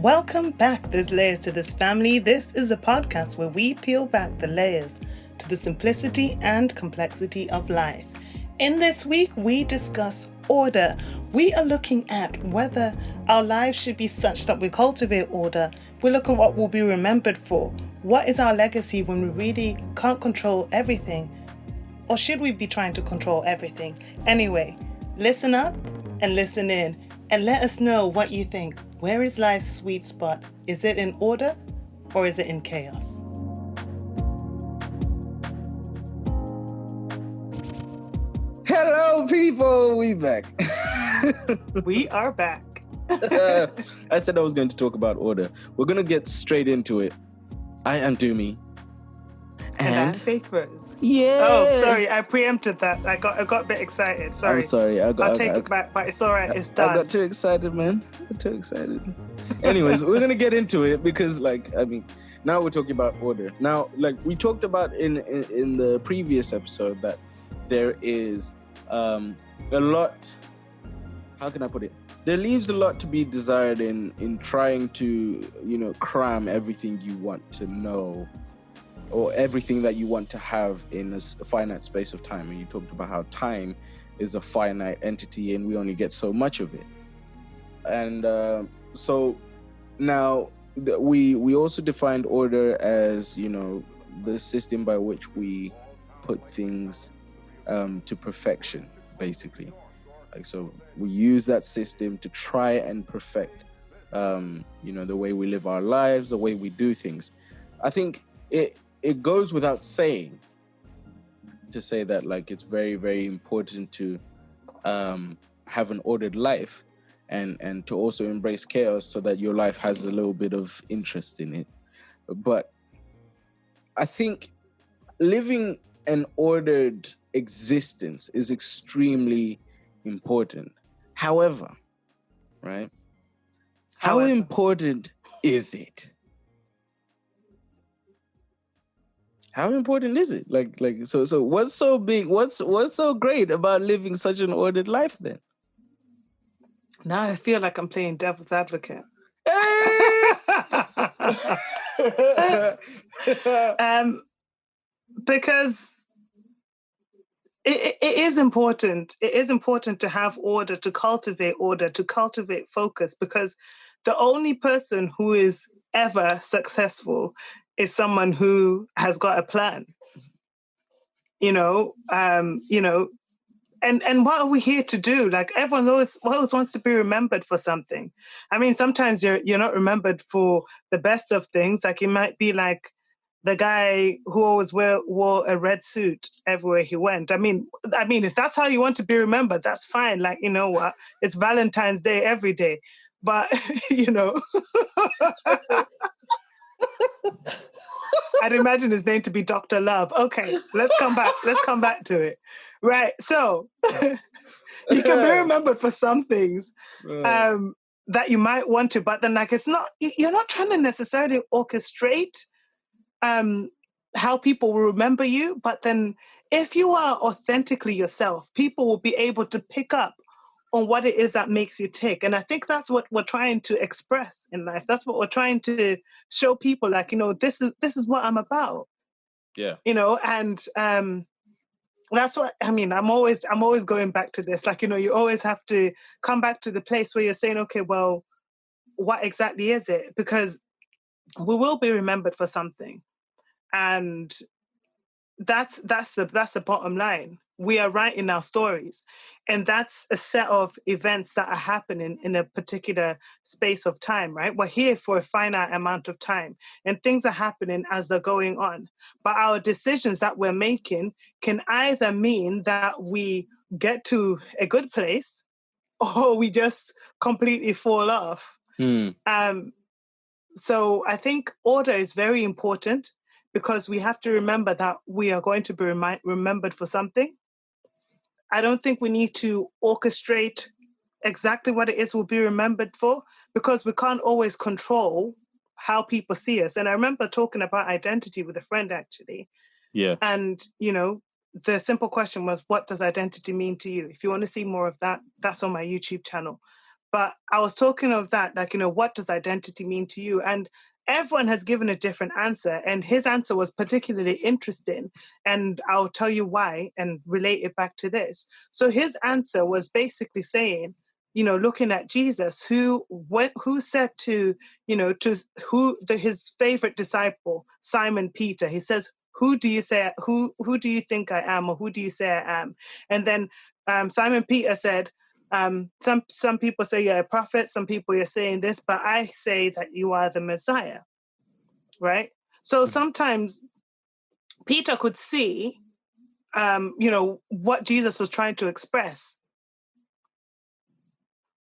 Welcome back. There's layers to this family. This is a podcast where we peel back the layers to the simplicity and complexity of life. In this week, we discuss order. We are looking at whether our lives should be such that we cultivate order. We look at what we'll be remembered for. What is our legacy when we really can't control everything? Or should we be trying to control everything? Anyway, listen up and listen in and let us know what you think. Where is life's sweet spot? Is it in order or is it in chaos? Hello, people. We back. We are back. I said I was going to talk about order. We're going to get straight into it. I am Dumi. And I'm Faith-Rose. Yeah. Oh, sorry, I preempted that. I got a bit excited. Sorry. I'm sorry. I'll take it back, but it's all right. It's done. I got too excited, man. Anyways, we're going to get into it because, now we're talking about order. Now, we talked about in the previous episode that there is a lot, how can I put it? There leaves a lot to be desired in trying to, cram everything you want to know or everything that you want to have in a finite space of time. And you talked about how time is a finite entity and we only get so much of it. And so now we also defined order as, the system by which we put things to perfection, basically. So we use that system to try and perfect, the way we live our lives, the way we do things. I think it goes without saying to say that it's very, very important to have an ordered life and to also embrace chaos so that your life has a little bit of interest in it. But I think living an ordered existence is extremely important. However, right? How important is it? How important is it? So what's so big? What's so great about living such an ordered life then? Now I feel like I'm playing devil's advocate. Because it is important. It is important to have order, to cultivate focus, because the only person who is ever successful is someone who has got a plan. And what are we here to do? Everyone always wants to be remembered for something. I mean, sometimes you're not remembered for the best of things. It might be like the guy who always wore a red suit everywhere he went. I mean, if that's how you want to be remembered, that's fine. You know what? It's Valentine's Day every day. But, I'd imagine his name to be Dr. Love. Okay, let's come back to it. Right. So you can be remembered for some things that you might want to, but then you're not trying to necessarily orchestrate how people will remember you. But then if you are authentically yourself, people will be able to pick up on what it is that makes you tick. And I think that's what we're trying to express in life. That's what we're trying to show people, this is what I'm about. Yeah. And that's what I mean. I'm always going back to this. You always have to come back to the place where you're saying, okay, well, what exactly is it? Because we will be remembered for something. And that's the bottom line. We are writing our stories, and that's a set of events that are happening in a particular space of time, right? We're here for a finite amount of time, and things are happening as they're going on. But our decisions that we're making can either mean that we get to a good place or we just completely fall off. So I think order is very important, because we have to remember that we are going to be remembered for something. I don't think we need to orchestrate exactly what it is we'll be remembered for, because we can't always control how people see us. And I remember talking about identity with a friend, actually. Yeah. And, the simple question was, what does identity mean to you? If you want to see more of that, that's on my YouTube channel. But I was talking of that, like, what does identity mean to you? And everyone has given a different answer. And his answer was particularly interesting. And I'll tell you why and relate it back to this. So his answer was basically saying, looking at Jesus, who said to, his favorite disciple, Simon Peter, he says, who do you think I am, or who do you say I am? And then Simon Peter said, some people say you're a prophet, some people you're saying this, but I say that you are the Messiah, right? So sometimes Peter could see, what Jesus was trying to express.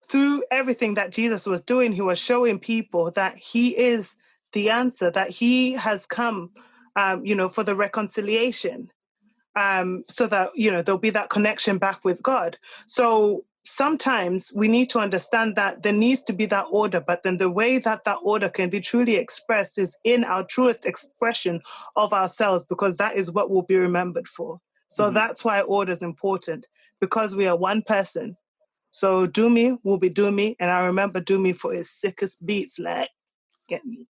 Through everything that Jesus was doing, he was showing people that he is the answer, that he has come, for the reconciliation, so that, there'll be that connection back with God. So sometimes we need to understand that there needs to be that order, but then the way that order can be truly expressed is in our truest expression of ourselves, because that is what we'll be remembered for. So that's why order is important, because we are one person. So Dumi will be Dumi, and I remember Dumi for his sickest beats, like, get me.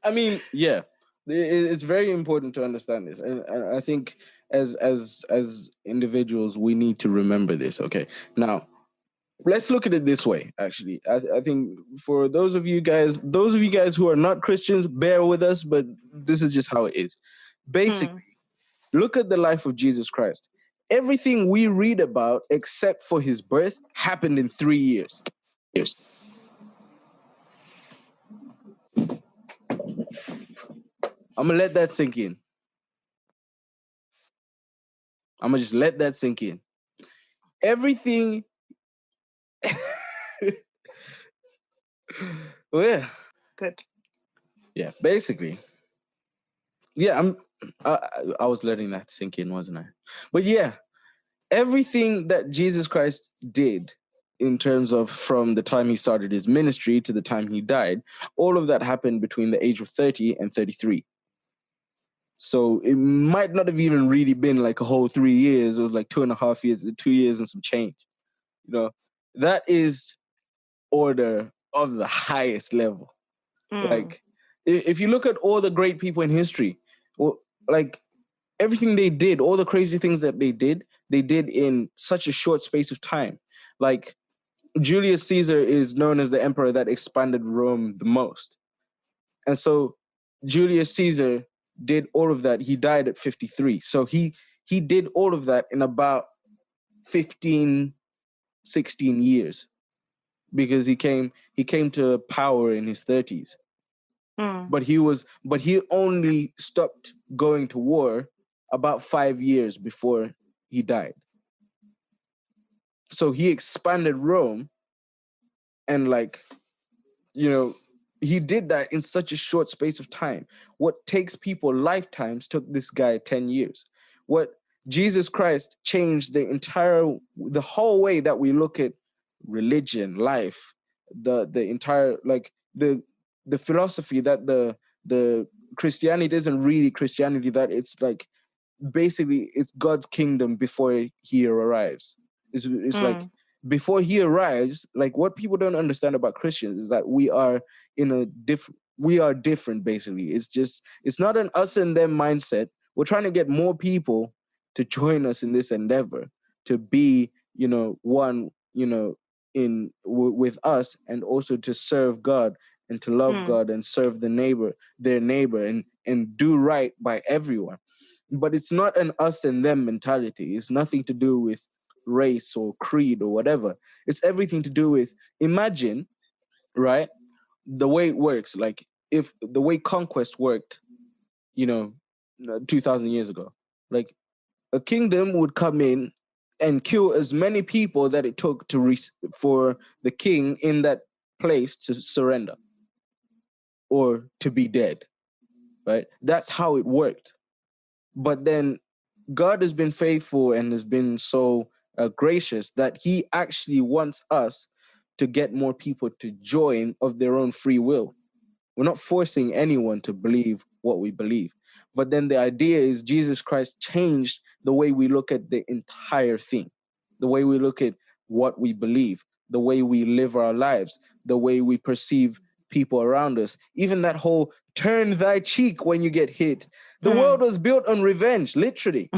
I mean, yeah, it's very important to understand this, and I think as individuals we need to remember this. Okay, now let's look at it this way. Actually, I think for those of you guys who are not Christians, bear with us, but this is just how it is. Basically, look at the life of Jesus Christ. Everything we read about, except for his birth, happened in 3 years. I'm gonna let that sink in. I'm gonna just let that sink in. Everything. Well, yeah. Good. Yeah, basically. Yeah, I was letting that sink in, wasn't I? But yeah, everything that Jesus Christ did in terms of from the time he started his ministry to the time he died, all of that happened between the age of 30 and 33. So it might not have even really been like a whole 3 years. It was like 2.5 years, 2 years and some change. That is order of the highest level. Like, if you look at all the great people in history, like everything they did, all the crazy things that they did in such a short space of time. Like, Julius Caesar is known as the emperor that expanded Rome the most. And so Julius Caesar did all of that. He died at 53. So he did all of that in about 15, 16 years, because he came to power in his 30s. But he only stopped going to war about 5 years before he died. So he expanded Rome, and he did that in such a short space of time. What takes people lifetimes took this guy 10 years. What Jesus Christ changed the whole way that we look at religion, life, the entire, like, the philosophy that the Christianity isn't really Christianity, that it's like basically it's God's kingdom before he arrives. It's like before he arrives, like what people don't understand about Christians is that we are different basically. It's not an us and them mindset. We're trying to get more people to join us in this endeavor to be, one, with us, and also to serve God and to love God and serve their neighbor, and do right by everyone. But it's not an us and them mentality. It's nothing to do with race or creed or whatever. It's everything to do with, imagine, right, the way it works. Like, if the way conquest worked, 2,000 years ago, like a kingdom would come in and kill as many people that it took for the king in that place to surrender or to be dead, right? That's how it worked. But then God has been faithful and has been so gracious that he actually wants us to get more people to join of their own free will. We're not forcing anyone to believe what we believe. But then the idea is Jesus Christ changed the way we look at the entire thing. the way we look at what we believe, the way we live our lives, the way we perceive people around us. Even that whole turn thy cheek when you get hit. The world was built on revenge, literally.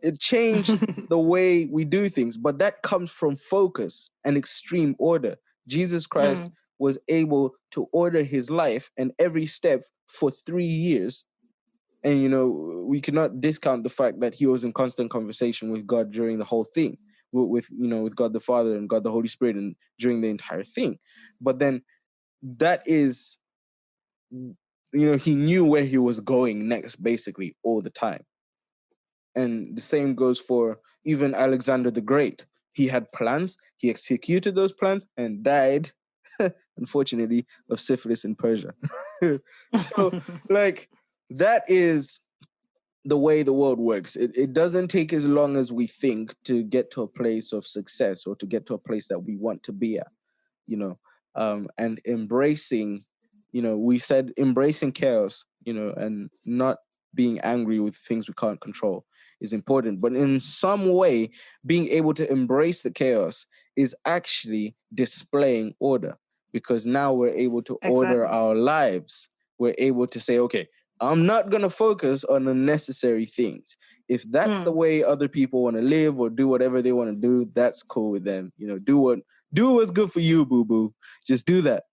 It changed the way we do things, but that comes from focus and extreme order. Jesus Christ was able to order his life and every step for 3 years. And, you know, we cannot discount the fact that he was in constant conversation with God during the whole thing, with God the Father and God the Holy Spirit, and during the entire thing. But then that is, you know, he knew where he was going next, basically, all the time. And the same goes for even Alexander the Great. He had plans, he executed those plans, and died, unfortunately, of syphilis in Persia. So, like, that is the way the world works. It doesn't take as long as we think to get to a place of success or to get to a place that we want to be at, you know. And embracing, you know, we said embracing chaos, you know, and not being angry with things we can't control is important. But in some way, being able to embrace the chaos is actually displaying order, because now we're able to order our lives. We're able to say, okay, I'm not going to focus on unnecessary things. If that's the way other people want to live or do whatever they want to do, that's cool with them. You know, do what's good for you, boo-boo. Just do that.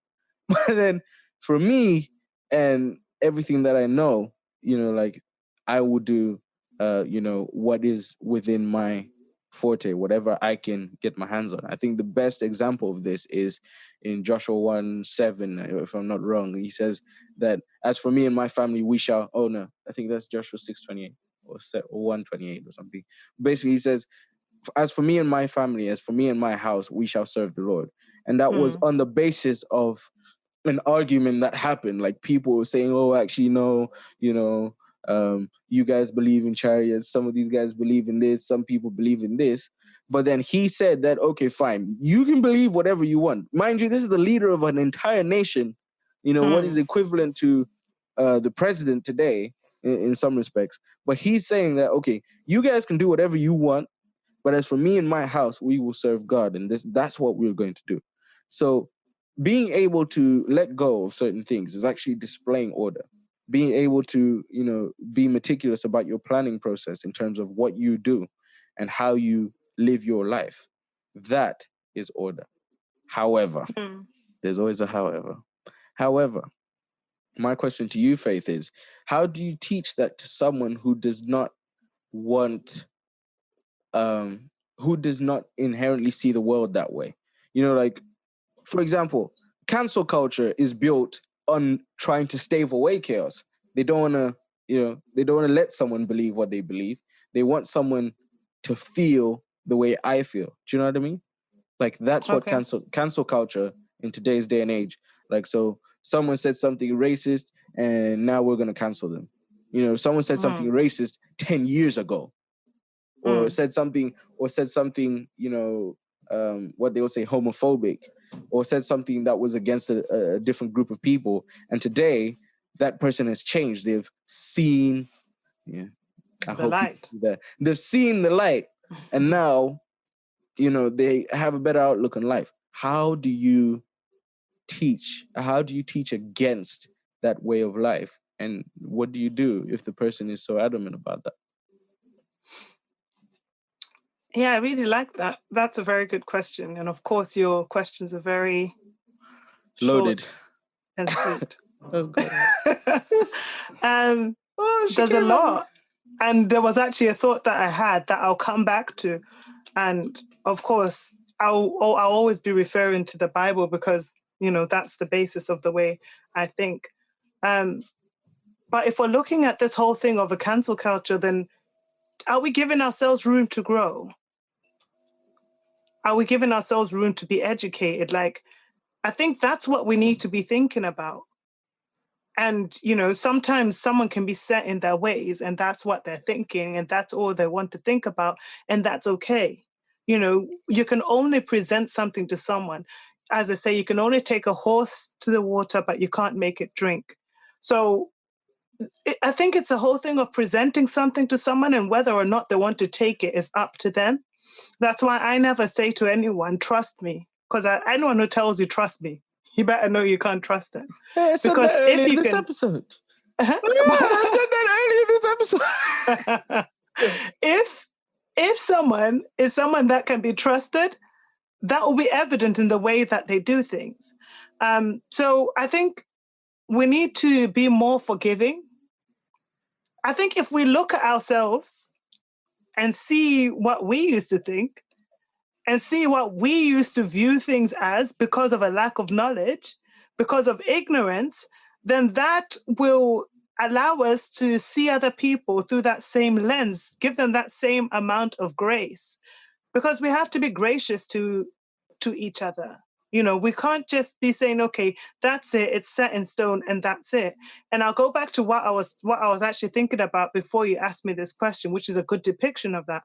But then for me and everything that I know, you know, like, I will do, you know, what is within my forte, whatever I can get my hands on. I think the best example of this is in Joshua 1:7, if I'm not wrong. He says that as for me and my family, we shall, oh no, I think that's Joshua 6:28 or 1:28 or something. Basically, he says, as for me and my family, as for me and my house, we shall serve the Lord. And that was on the basis of an argument that happened. Like, people were saying, oh, actually, no, you know, you guys believe in chariots. Some of these guys believe in this. Some people believe in this. But then he said that, okay, fine, you can believe whatever you want. Mind you, this is the leader of an entire nation, you know, what is equivalent to the president today in some respects. But he's saying that, okay, you guys can do whatever you want, but as for me and my house, we will serve God. And that's what we're going to do. So being able to let go of certain things is actually displaying order. Being able to, you know, be meticulous about your planning process in terms of what you do and how you live your life. That is order. However, there's always a however. However, my question to you, Faith, is how do you teach that to someone who does not want, who does not inherently see the world that way? You know, like, for example, cancel culture is built on trying to stave away chaos. They don't want to, you know, they don't want to let someone believe what they believe. They want someone to feel the way I feel. Do you know what I mean? Like, that's what cancel culture in today's day and age. Like, so someone said something racist and now we're going to cancel them. You know, someone said something racist 10 years ago, or said something, you know, what they would say, homophobic, or said something that was against a different group of people. And today, that person has changed. They've seen, the light. They've seen the light, and now, you know, they have a better outlook on life. How do you teach? How do you teach against that way of life? And what do you do if the person is so adamant about that? Yeah, I really like that. That's a very good question. And of course, your questions are very loaded short and sweet. Oh, God. There's a lot. And there was actually a thought that I had that I'll come back to. And of course, I'll always be referring to the Bible because, you know, that's the basis of the way I think. But if we're looking at this whole thing of a cancel culture, then are we giving ourselves room to grow? Are we giving ourselves room to be educated? Like, I think that's what we need to be thinking about. And, you know, sometimes someone can be set in their ways and that's what they're thinking and that's all they want to think about. And that's okay. You know, you can only present something to someone. As I say, you can only take a horse to the water, but you can't make it drink. So I think it's a whole thing of presenting something to someone, and whether or not they want to take it is up to them. That's why I never say to anyone, trust me. Because anyone who tells you, trust me, you better know you can't trust them. Hey, I said Because that earlier in this episode. I said that earlier in this episode. if someone is someone that can be trusted, that will be evident in the way that they do things. So I think we need to be more forgiving. I think if we look at ourselves and see what we used to think and see what we used to view things as because of a lack of knowledge, because of ignorance, then that will allow us to see other people through that same lens, give them that same amount of grace. Because we have to be gracious to each other. You know, we can't just be saying, okay, that's it, it's set in stone and that's it. And I'll go back to what I was actually thinking about before you asked me this question, which is a good depiction of that.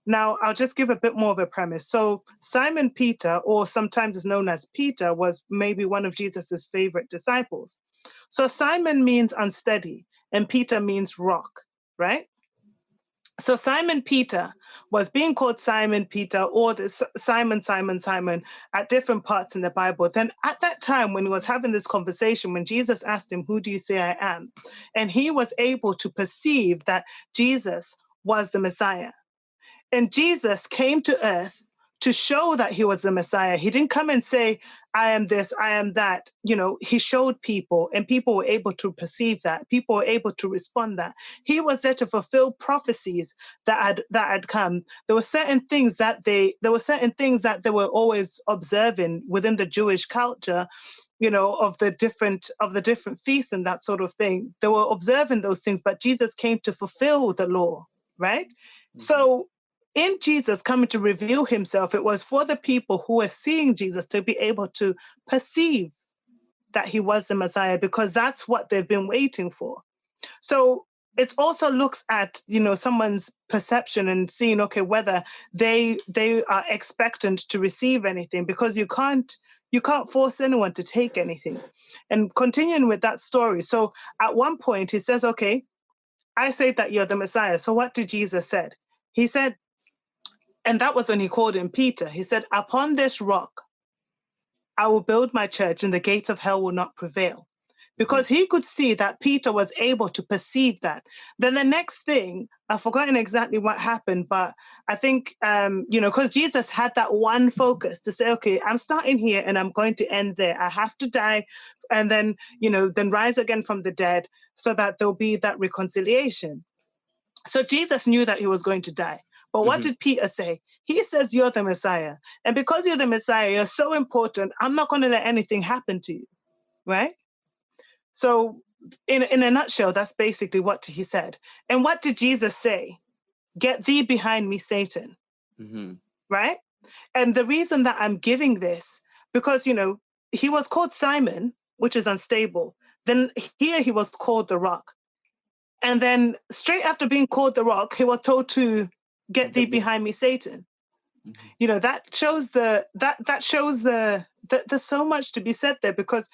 Now, I'll just give a bit more of a premise. So Simon Peter, or sometimes is known as Peter, was maybe one of Jesus's favorite disciples. So Simon means unsteady and Peter means rock, right? So Simon Peter was being called Simon Peter or the Simon at different parts in the Bible. Then at that time when he was having this conversation, when Jesus asked him, who do you say I am? And he was able to perceive that Jesus was the Messiah. And Jesus came to earth to show that he was the Messiah. He didn't come and say, I am this, I am that. You know, he showed people and people were able to perceive that. People were able to respond that. He was there to fulfill prophecies that had come. There were certain things that they were always observing within the Jewish culture, you know, of the different feasts and that sort of thing. They were observing those things, but Jesus came to fulfill the law, right? Mm-hmm. So in Jesus coming to reveal himself, it was for the people who were seeing Jesus to be able to perceive that he was the Messiah, because that's what they've been waiting for. So it also looks at, you know, someone's perception and seeing, okay, whether they are expectant to receive anything, because you can't force anyone to take anything. And continuing with that story. So at one point he says, okay, I say that you're the Messiah. So what did Jesus said? He said, and that was when he called him Peter. He said, upon this rock, I will build my church and the gates of hell will not prevail. Because he could see that Peter was able to perceive that. Then the next thing, I've forgotten exactly what happened, but I think, you know, because Jesus had that one focus to say, okay, I'm starting here and I'm going to end there. I have to die and then, you know, then rise again from the dead so that there'll be that reconciliation. So Jesus knew that he was going to die. But what did Peter say? He says, you're the Messiah. And because you're the Messiah, you're so important, I'm not going to let anything happen to you, right? So in a nutshell, that's basically what he said. And what did Jesus say? Get thee behind me, Satan, right? And the reason that I'm giving this, because, you know, he was called Simon, which is unstable. Then here he was called the rock. And then straight after being called the rock, he was told to get thee behind me, Satan. You know, that shows there's so much to be said there, because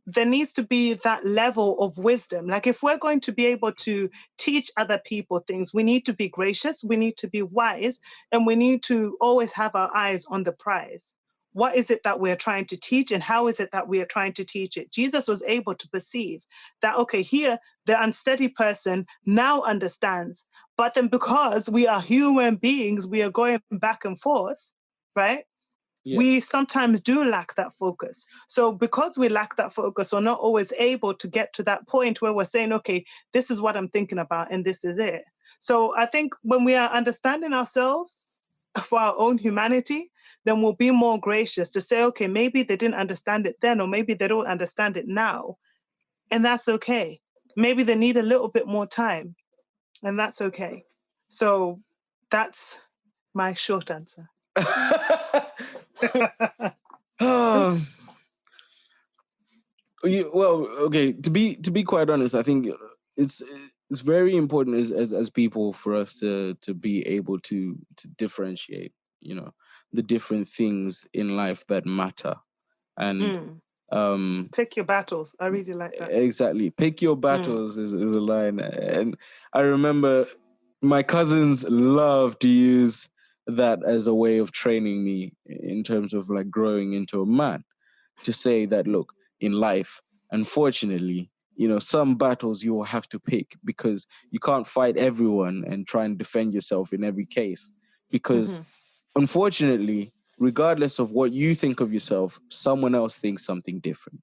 there needs to be that level of wisdom. Like if we're going to be able to teach other people things, we need to be gracious, we need to be wise, and we need to always have our eyes on the prize. What is it that we're trying to teach and how is it that we are trying to teach it? Jesus was able to perceive that, okay, here, the unsteady person now understands. But then because we are human beings, we are going back and forth, right? Yeah. We sometimes do lack that focus. So because we lack that focus, we're not always able to get to that point where we're saying, okay, this is what I'm thinking about and this is it. So I think when we are understanding ourselves for our own humanity, then we'll be more gracious to say, okay, maybe they didn't understand it then, or maybe they don't understand it now. And that's okay. Maybe they need a little bit more time, and that's okay. So that's my short answer. Well, okay. To be quite honest, I think it's very important as people for us to be able to differentiate, you know, the different things in life that matter, and pick your battles. I really like that. Exactly, pick your battles is a line, and I remember my cousins love to use that as a way of training me in terms of like growing into a man, to say that, look, in life, unfortunately, some battles you will have to pick, because you can't fight everyone and try and defend yourself in every case. Because unfortunately, regardless of what you think of yourself, someone else thinks something different.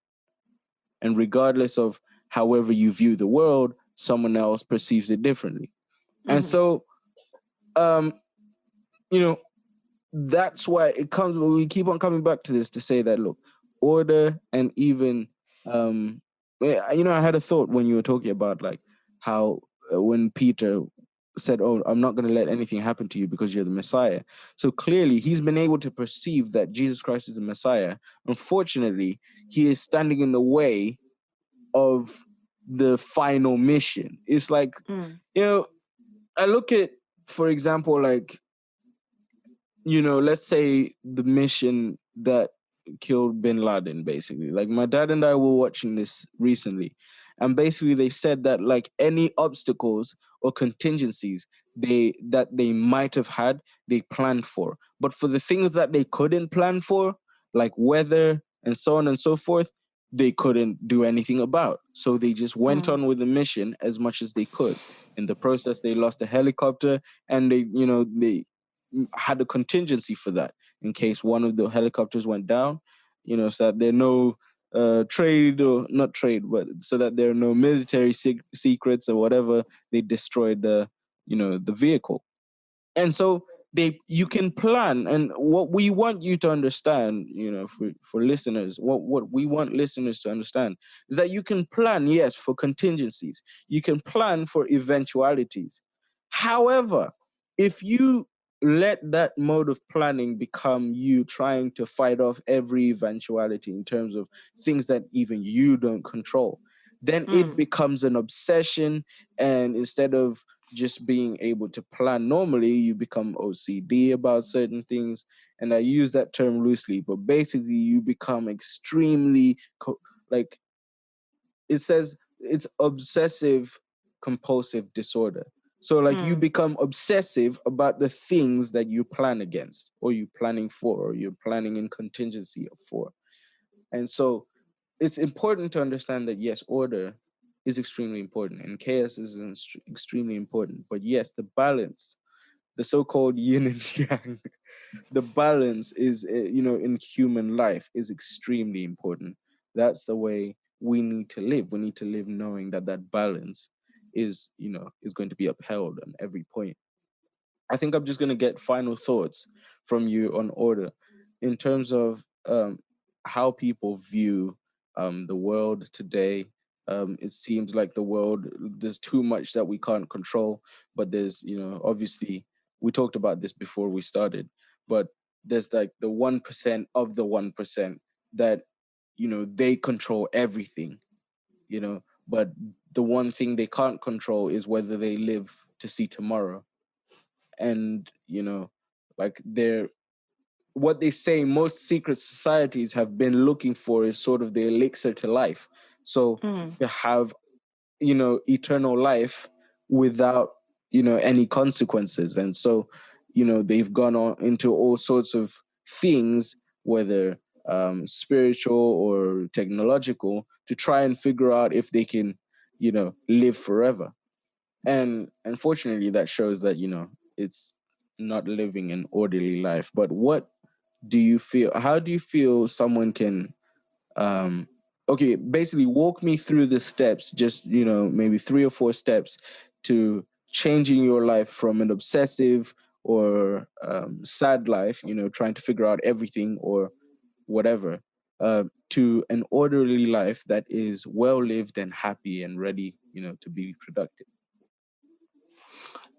And regardless of however you view the world, someone else perceives it differently. And so, um, you know, that's why it comes, we keep on coming back to this to say that, look, order, and even, I had a thought when you were talking about like how when Peter said, oh, I'm not going to let anything happen to you because you're the Messiah. So clearly he's been able to perceive that Jesus Christ is the Messiah. Unfortunately, he is standing in the way of the final mission. It's like, I look at, for example, like, let's say the mission that killed bin Laden, basically. Like, my dad and I were watching this recently, and basically they said that like any obstacles or contingencies that they might have had, they planned for. But for the things that they couldn't plan for, like weather and so on and so forth, they couldn't do anything about. So they just went on with the mission as much as they could. In the process, they lost a helicopter, and they had a contingency for that in case one of the helicopters went down, so that there are no trade, or not trade, but so that there are no military secrets or whatever. They destroyed the vehicle. And so you can plan. And what we want you to understand, for listeners, what we want listeners to understand is that you can plan, yes, for contingencies. You can plan for eventualities. However, if you let that mode of planning become you trying to fight off every eventuality in terms of things that even you don't control, then it becomes an obsession. And instead of just being able to plan normally, you become OCD about certain things. And I use that term loosely, but basically you become extremely like, it says it's obsessive compulsive disorder. So like you become obsessive about the things that you plan against, or you're planning for, or you're planning in contingency for. And so it's important to understand that, yes, order is extremely important and chaos is extremely important. But yes, the balance, the so-called yin and yang, the balance is, in human life is extremely important. That's the way we need to live. We need to live knowing that that balance is going to be upheld on every point. I think I'm just going to get final thoughts from you on order in terms of how people view the world today. It seems like the world, there's too much that we can't control, but there's, obviously, we talked about this before we started, but there's like the 1% of the 1% that, they control everything, but the one thing they can't control is whether they live to see tomorrow. And like, what they say most secret societies have been looking for is sort of the elixir to life. So to have eternal life without any consequences. And so they've gone on into all sorts of things, whether spiritual or technological, to try and figure out if they can live forever. And unfortunately, that shows that, it's not living an orderly life. But how do you feel someone can, okay, basically walk me through the steps, just, maybe 3 or 4 steps to changing your life from an obsessive or sad life, trying to figure out everything or whatever, to an orderly life that is well lived and happy and ready, to be productive.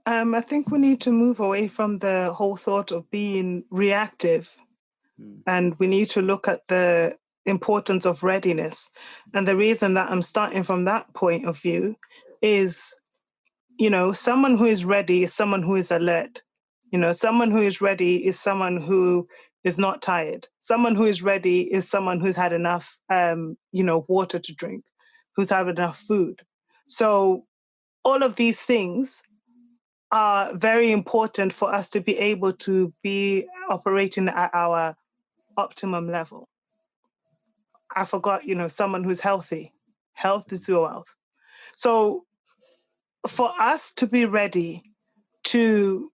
I think we need to move away from the whole thought of being reactive, and we need to look at the importance of readiness. And the reason that I'm starting from that point of view is, someone who is ready is someone who is alert. Someone who is ready is someone who is not tired. Someone who is ready is someone who's had enough, water to drink, who's had enough food. So all of these things are very important for us to be able to be operating at our optimum level. I forgot, someone who's healthy. Health is your wealth. So for us to be ready to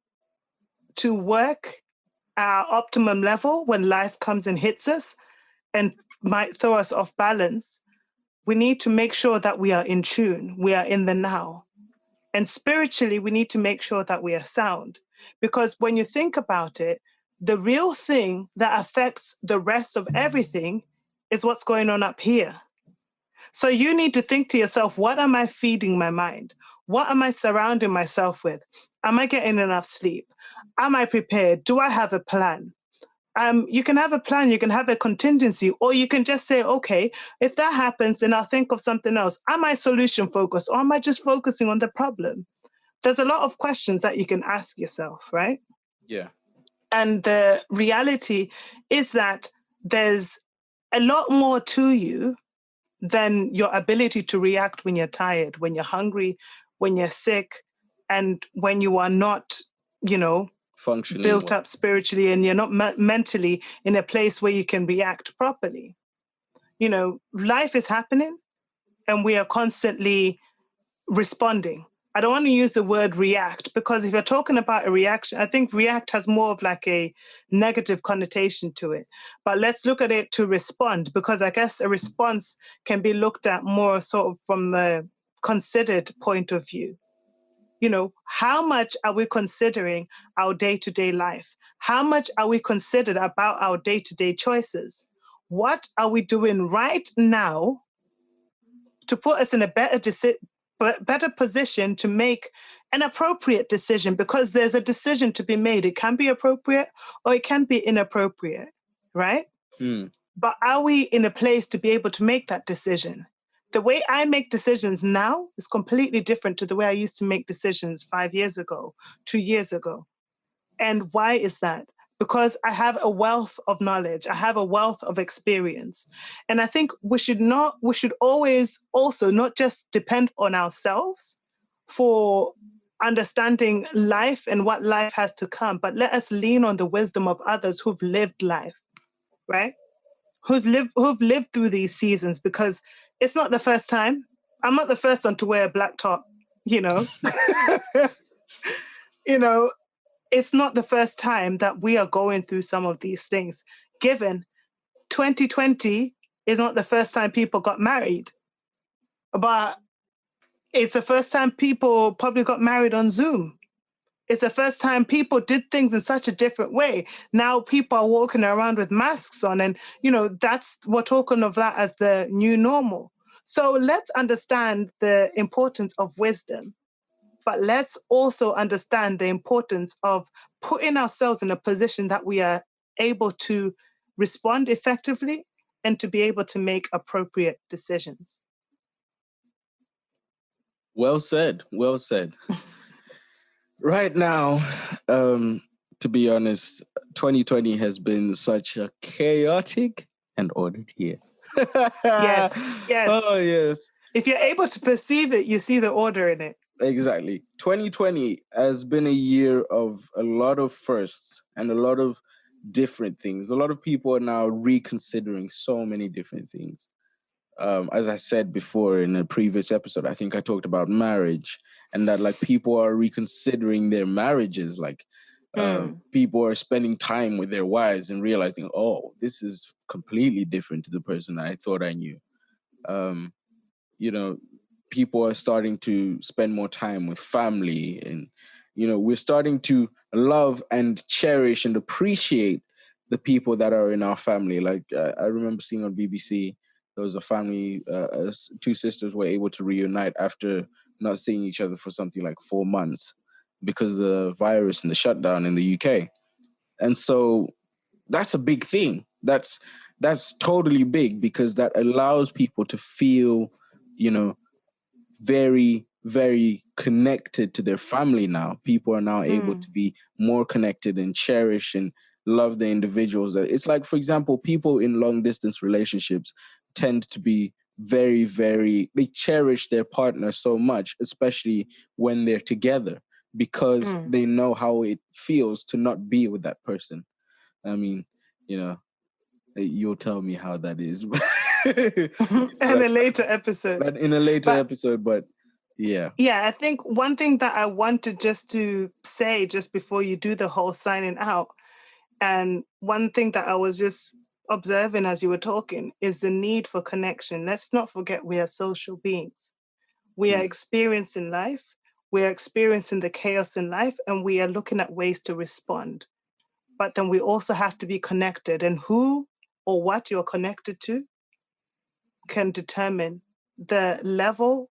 work at our optimum level when life comes and hits us and might throw us off balance, we need to make sure that we are in tune, we are in the now. And spiritually, we need to make sure that we are sound. Because when you think about it, the real thing that affects the rest of everything is what's going on up here. So you need to think to yourself, what am I feeding my mind? What am I surrounding myself with? Am I getting enough sleep? Am I prepared? Do I have a plan? You can have a plan, you can have a contingency, or you can just say, okay, if that happens, then I'll think of something else. Am I solution focused, or am I just focusing on the problem? There's a lot of questions that you can ask yourself, right? Yeah. And the reality is that there's a lot more to you than your ability to react when you're tired, when you're hungry, when you're sick, and when you are not, functioning built well. up spiritually, and you're not mentally in a place where you can react properly. Life is happening and we are constantly responding. I don't want to use the word react, because if you're talking about a reaction, I think react has more of like a negative connotation to it. But let's look at it to respond, because I guess a response can be looked at more sort of from a considered point of view. How much are we considering our day-to-day life? How much are we considered about our day-to-day choices? What are we doing right now to put us in a better position to make an appropriate decision? Because there's a decision to be made. It can be appropriate or it can be inappropriate, right? But are we in a place to be able to make that decision? The way I make decisions now is completely different to the way I used to make decisions 5 years ago, 2 years ago. And why is that? Because I have a wealth of knowledge. I have a wealth of experience. And I think we should always also not just depend on ourselves for understanding life and what life has to come, but let us lean on the wisdom of others who've lived life, right? Who've lived through these seasons, because it's not the first time. I'm not the first one to wear a black top, you know. It's not the first time that we are going through some of these things. Given 2020 is not the first time people got married, but it's the first time people probably got married on Zoom. It's the first time people did things in such a different way. Now people are walking around with masks on, and we're talking of that as the new normal. So let's understand the importance of wisdom, but let's also understand the importance of putting ourselves in a position that we are able to respond effectively and to be able to make appropriate decisions. Well said. Well said. Right now, to be honest, 2020 has been such a chaotic and ordered year. Yes. Oh, yes. If you're able to perceive it, you see the order in it. Exactly. 2020 has been a year of a lot of firsts and a lot of different things. A lot of people are now reconsidering so many different things. As I said before in a previous episode, I think I talked about marriage, and that like people are reconsidering their marriages. Like people are spending time with their wives and realizing, oh, this is completely different to the person I thought I knew. People are starting to spend more time with family, and we're starting to love and cherish and appreciate the people that are in our family. Like I remember seeing on BBC, there was a family, two sisters were able to reunite after not seeing each other for something like 4 months because of the virus and the shutdown in the UK. And so that's a big thing. That's totally big, because that allows people to feel, very, very connected to their family now. People are now able to be more connected and cherish and love the individuals. That it's like, for example, people in long distance relationships tend to be very, very, they cherish their partner so much, especially when they're together. because they know how it feels to not be with that person. I mean, you know, you'll tell me how that is. In a later episode. But in a later episode, but yeah. Yeah, I think one thing that I wanted just to say just before you do the whole signing out, and one thing that I was just observing as you were talking is the need for connection. Let's not forget we are social beings. We are experiencing life. We are experiencing the chaos in life, and we are looking at ways to respond. But then we also have to be connected, and who or what you're connected to can determine the level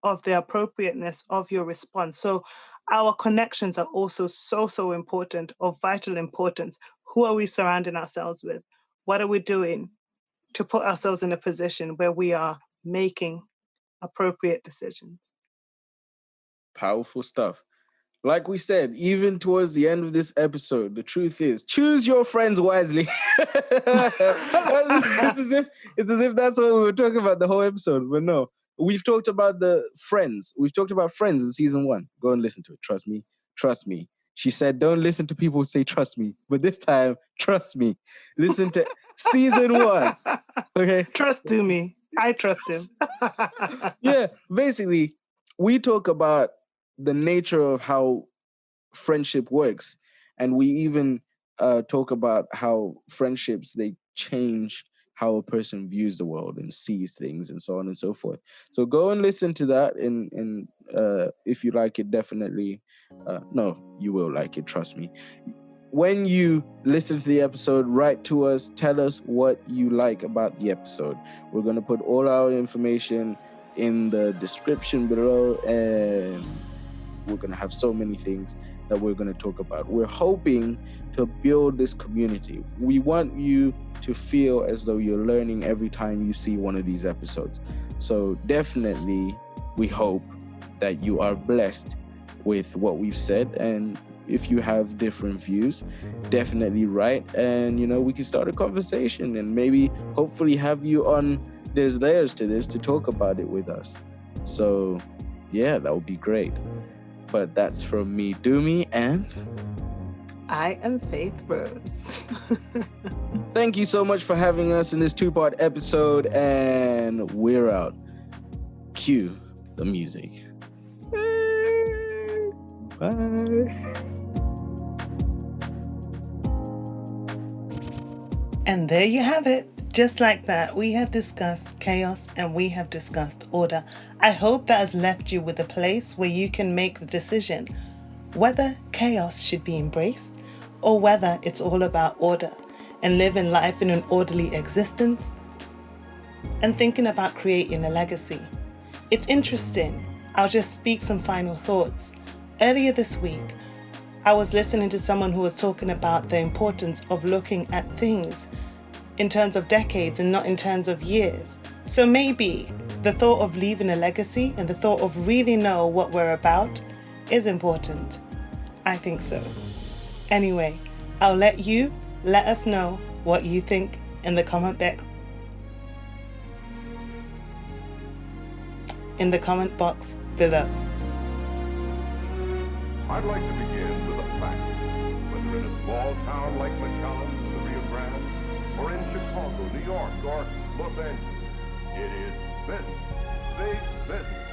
of the appropriateness of your response. So our connections are also so important, of vital importance. Who are we surrounding ourselves with? What are we doing to put ourselves in a position where we are making appropriate decisions? Powerful stuff. Like we said, even towards the end of this episode, the truth is, choose your friends wisely. It's as if that's what we were talking about the whole episode, but no. We've talked about the friends. We've talked about friends in season 1. Go and listen to it. Trust me. Trust me. She said, don't listen to people who say trust me. But this time, trust me. Listen to season 1. Okay? Trust Dumi. I trust him. Yeah, basically, we talk about the nature of how friendship works. And we even talk about how friendships, they change how a person views the world and sees things and so on and so forth. So go and listen to that. And if you like it, definitely, no, you will like it, trust me. When you listen to the episode, write to us, tell us what you like about the episode. We're going to put all our information in the description below, and we're going to have so many things that we're going to talk about. We're hoping to build this community. We want you to feel as though you're learning every time you see one of these episodes. So definitely, we hope that you are blessed with what we've said. And if you have different views, definitely write, and we can start a conversation and maybe hopefully have you on There's Layers to This to talk about it with us. So yeah, that would be great. But that's from me, Dumi, and I am Faith-Rose. Thank you so much for having us in this 2-part episode, and we're out. Cue the music. Bye. And there you have it. Just like that, we have discussed chaos and we have discussed order. I hope that has left you with a place where you can make the decision whether chaos should be embraced or whether it's all about order and living life in an orderly existence and thinking about creating a legacy. It's interesting. I'll just speak some final thoughts. Earlier this week, I was listening to someone who was talking about the importance of looking at things in terms of decades and not in terms of years. So maybe the thought of leaving a legacy and the thought of really know what we're about is important. I think so. Anyway, I'll let us know what you think in the comment box below. I'd like to begin with a fact. Whether in a small town like McAllen, the Rio Grande, or in Chicago, New York, or Los Angeles, it is business, big business.